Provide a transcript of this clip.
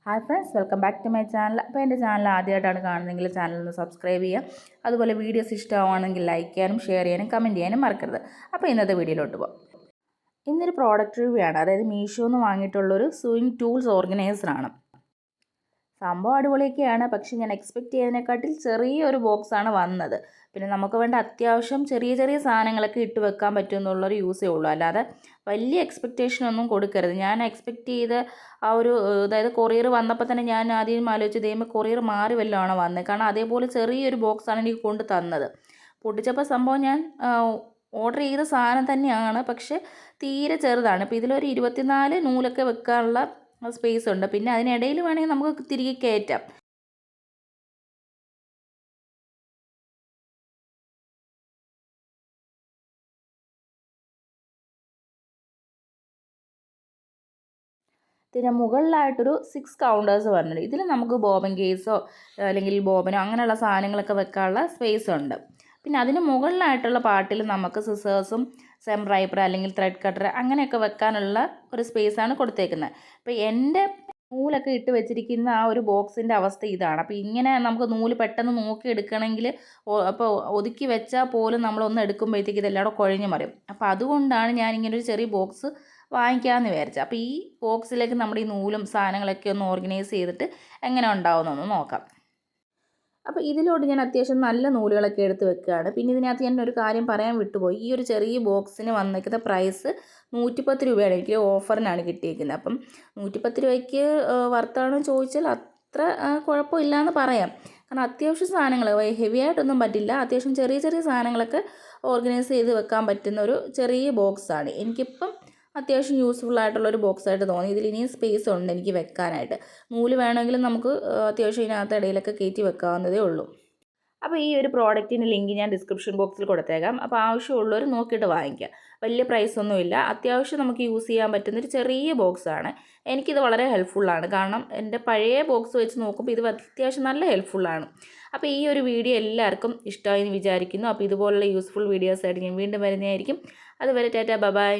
Hi friends, welcome back to my channel. അപ്പോൾ എൻ്റെ channel ആദ്യമായിട്ടാണ് കാണുന്നതെങ്കിൽ ചാനൽ ഒന്ന് സബ്സ്ക്രൈബ് ചെയ്യുക. അതുപോലെ വീഡിയോസ് ഇഷ്ടമാണെങ്കിൽ ലൈക്ക് ചെയ്യാനും ഷെയർ ചെയ്യാനും കമൻറ്റ് ചെയ്യാനും മറക്കരുത്. അപ്പോൾ ഇന്നത്തെ വീഡിയോയിലോട്ട് പോകാം. ഇന്നൊരു പ്രോഡക്റ്റ് റിവ്യൂ ആണ്. അതായത് മീഷോന്ന് വാങ്ങിയിട്ടുള്ളൊരു സൂയിങ് ടൂൾസ് ഓർഗനൈസറാണ്. സംഭവം അടിപൊളിയൊക്കെയാണ്. പക്ഷേ ഞാൻ എക്സ്പെക്റ്റ് ചെയ്തതിനെക്കാട്ടിൽ ചെറിയൊരു ബോക്സാണ് വന്നത്. പിന്നെ നമുക്ക് വേണ്ട അത്യാവശ്യം ചെറിയ ചെറിയ സാധനങ്ങളൊക്കെ ഇട്ട് വെക്കാൻ പറ്റുമെന്നുള്ളൊരു യൂസേ ഉള്ളൂ. അല്ലാതെ വലിയ എക്സ്പെക്റ്റേഷനൊന്നും കൊടുക്കരുത്. ഞാൻ എക്സ്പെക്റ്റ് ചെയ്ത് അതായത് കൊറിയർ വന്നപ്പോൾ തന്നെ ഞാൻ ആദ്യം ആലോചിച്ച് ദൈവമേ കൊറിയർ മാറി വല്ലതുമാണോ വന്നത്. കാരണം അതേപോലെ ചെറിയൊരു ബോക്സാണ് എനിക്ക് കൊണ്ട് തന്നത്. പൊട്ടിച്ചപ്പോൾ സംഭവം ഞാൻ ഓർഡർ ചെയ്ത സാധനം തന്നെയാണ്, പക്ഷേ തീരെ ചെറുതാണ്. ഇപ്പോൾ ഇതിലൊരു 24 നൂലൊക്കെ വെക്കാനുള്ള സ്പേസ് ഉണ്ട്. പിന്നെ അതിനിടയിൽ വേണമെങ്കിൽ നമുക്ക് തിരികെ കയറ്റാം. പിന്നെ മുകളിലായിട്ടൊരു 6 കൗണ്ടേഴ്സ് വരുന്നുണ്ട്. ഇതിൽ നമുക്ക് ബോബൻ കേസോ അല്ലെങ്കിൽ ബോബനോ അങ്ങനെയുള്ള സാധനങ്ങളൊക്കെ വെക്കാനുള്ള സ്പേസ് ഉണ്ട്. പിന്നെ അതിന് മുകളിലായിട്ടുള്ള പാർട്ടിൽ നമുക്ക് സിസേഴ്സും സെം റൈപ്പർ അല്ലെങ്കിൽ ത്രെഡ് കട്ടർ അങ്ങനെയൊക്കെ വെക്കാനുള്ള ഒരു സ്പേസാണ് കൊടുത്തേക്കുന്നത്. അപ്പോൾ എൻ്റെ നൂലൊക്കെ ഇട്ട് വെച്ചിരിക്കുന്ന ആ ഒരു ബോക്സിൻ്റെ അവസ്ഥ ഇതാണ്. അപ്പോൾ ഇങ്ങനെ നമുക്ക് നൂല് പെട്ടെന്ന് നോക്കി എടുക്കണമെങ്കിൽ അപ്പോൾ ഒതുക്കി വെച്ചാൽ പോലും നമ്മളൊന്ന് എടുക്കുമ്പോഴത്തേക്ക് ഇതെല്ലാം കൂടെ കുഴഞ്ഞു മറിയും. അപ്പോൾ അതുകൊണ്ടാണ് ഞാനിങ്ങനെ ഒരു ചെറിയ ബോക്സ് വാങ്ങിക്കാമെന്ന് വിചാരിച്ചത്. അപ്പോൾ ഈ ബോക്സിലേക്ക് നമ്മുടെ ഈ നൂലും സാധനങ്ങളൊക്കെ ഒന്ന് ഓർഗനൈസ് ചെയ്തിട്ട് എങ്ങനെ ഉണ്ടാവുമെന്നൊന്ന് നോക്കാം. അപ്പോൾ ഇതിലോട്ട് ഞാൻ അത്യാവശ്യം നല്ല നൂലുകളൊക്കെ എടുത്ത് വെക്കുകയാണ്. പിന്നെ ഇതിനകത്ത് ഞാൻ ഒരു കാര്യം പറയാൻ വിട്ടുപോയി. ഈ ഒരു ചെറിയ ബോക്സിന് വന്നിരിക്കുന്ന പ്രൈസ് 110 രൂപയാണ്. എനിക്ക് ഓഫറിനാണ് കിട്ടിയിരിക്കുന്നത്. അപ്പം 110 രൂപയ്ക്ക് വർത്താണോ ചോദിച്ചാൽ അത്ര കുഴപ്പമില്ല എന്ന് പറയാം. കാരണം അത്യാവശ്യം സാധനങ്ങൾ ഹെവി ആയിട്ടൊന്നും പറ്റില്ല. അത്യാവശ്യം ചെറിയ ചെറിയ സാധനങ്ങളൊക്കെ ഓർഗനൈസ് ചെയ്ത് വെക്കാൻ പറ്റുന്ന ഒരു ചെറിയ ബോക്സാണ്. എനിക്കിപ്പം അത്യാവശ്യം യൂസ്ഫുൾ ആയിട്ടുള്ളൊരു ബോക്സായിട്ട് തോന്നി. ഇതിൽ ഇനിയും സ്പേസ് ഉണ്ട് എനിക്ക് വെക്കാനായിട്ട്. നൂല് വേണമെങ്കിലും നമുക്ക് അത്യാവശ്യം ഇതിനകത്ത് ഇടയിലൊക്കെ കയറ്റി വെക്കാവുന്നതേ ഉള്ളൂ. അപ്പോൾ ഈ ഒരു പ്രോഡക്റ്റിൻ്റെ ലിങ്ക് ഞാൻ ഡിസ്ക്രിപ്ഷൻ ബോക്സിൽ കൊടുത്തേക്കാം. അപ്പോൾ ആവശ്യമുള്ളവർ നോക്കിയിട്ട് വാങ്ങിക്കുക. വലിയ പ്രൈസൊന്നുമില്ല. അത്യാവശ്യം നമുക്ക് യൂസ് ചെയ്യാൻ പറ്റുന്നൊരു ചെറിയ ബോക്സാണ്. എനിക്കിത് വളരെ ഹെൽപ്ഫുള്ളാണ്. കാരണം എൻ്റെ പഴയ ബോക്സ് വെച്ച് നോക്കുമ്പോൾ ഇത് അത്യാവശ്യം നല്ല ഹെൽപ്ഫുള്ളാണ്. അപ്പോൾ ഈ ഒരു വീഡിയോ എല്ലാവർക്കും ഇഷ്ടമായി എന്ന് വിചാരിക്കുന്നു. അപ്പോൾ ഇതുപോലുള്ള യൂസ്ഫുൾ വീഡിയോസായിട്ട് ഞാൻ വീണ്ടും വരുന്നതായിരിക്കും. അതുവരെ ടാറ്റാ, ബൈ.